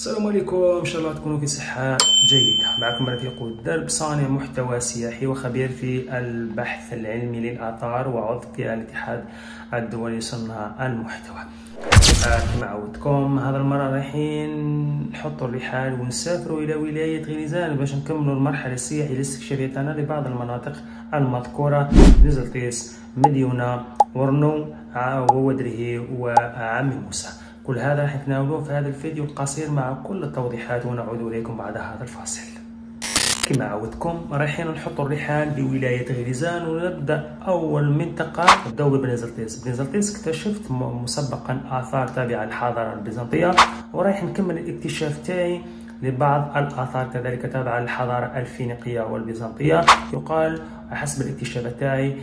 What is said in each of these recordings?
السلام عليكم، ان شاء الله تكونوا في صحه جيده. معكم رفيق الدرب، صانع محتوى سياحي وخبير في البحث العلمي للاثار وعضو في الاتحاد الدولي لصناع المحتوى. كما عودتكم هذا المره رايحين نحطوا الرحال ونسافروا الى ولايه غليزان باش نكملوا المرحله السياحيه الاستكشافيه تاعنا لبعض المناطق المذكوره: بنزلطيس، مديونه، ورنو وودره وعمي موسى. كل هذا راح نتناوله في هذا الفيديو القصير مع كل التوضيحات، ونعود اليكم بعد هذا الفاصل. كما عودتكم رايحين نحط الرحال بولاية غليزان، ونبدأ أول منطقة نبدأ ببنزلطيس. بنزلطيس اكتشفت مسبقا آثار تابعة للحضارة البيزنطية، ورايح نكمل الاكتشاف تاعي لبعض الآثار كذلك تابعة للحضارة الفينيقية والبيزنطية. يقال حسب الاكتشافات تاعي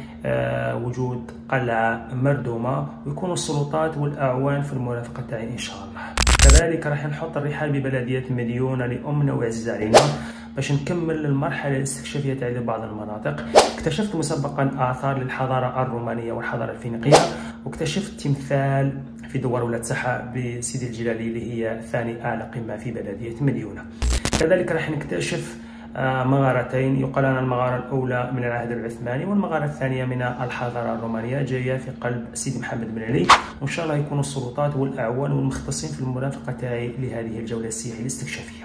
وجود قلعة مردومة، ويكون السلطات والأعوان في المرافقة تاعي إن شاء الله. كذلك راح نحط الرحال ببلدية مديونة لأمنا وعزيز علينا باش نكمل المرحلة الاستكشافية تاعي لبعض المناطق. اكتشفت مسبقا آثار للحضارة الرومانية والحضارة الفينيقية، واكتشفت تمثال في دوار ولاد سحا بسيدي الجلالي اللي هي ثاني أعلى قمة في بلدية مديونة. كذلك راح نكتشف مغارتين، يقال أن المغارة الأولى من العهد العثماني والمغارة الثانية من الحضارة الرومانية، جاية في قلب سيدي محمد بن علي. وإن شاء الله يكونوا السلطات والأعوان والمختصين في المرافقة تاعي لهذه الجولة السياحية الاستكشافية.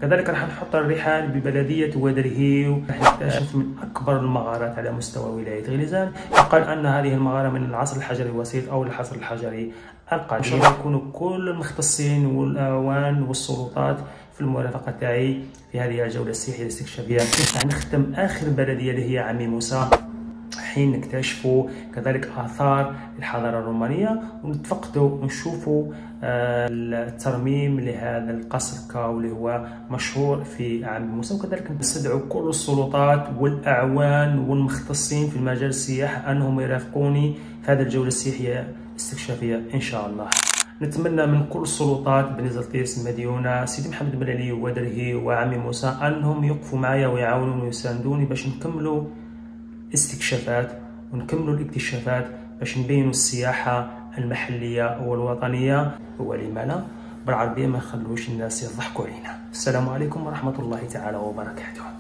كذلك راح نحط الرحال ببلدية ودره، راح نكتشف من أكبر المغارات على مستوى ولاية غليزان. يقال أن هذه المغارة من العصر الحجري الوسيط أو العصر الحجري القديم. إن شاء الله يكونوا كل المختصين والأعوان والسلطات في المرافقة تاعي في هذه الجولة السياحية الاستكشافية. راح نختم آخر بلدية اللي هي عمي موسى، حين نكتشفوا كذلك آثار الحضارة الرومانية، ونتفقدوا ونشوفوا الترميم لهذا القصر كاو اللي هو مشهور في عمي موسى. وكذلك نستدعو كل السلطات والأعوان والمختصين في المجال السياحة أنهم يرافقوني في هذه الجولة السياحية الاستكشافية إن شاء الله. نتمنى من كل السلطات بنزلطيس، مديونة، سيدي محمد بن علي ودره وعمي موسى أنهم يقفوا معايا ويعاونوني ويساندوني باش نكملوا استكشافات ونكملوا الاكتشافات، باش نبينوا السياحة المحلية والوطنية ولما لا بالعربية، ما نخلوش الناس يضحكوا علينا. السلام عليكم ورحمة الله تعالى وبركاته.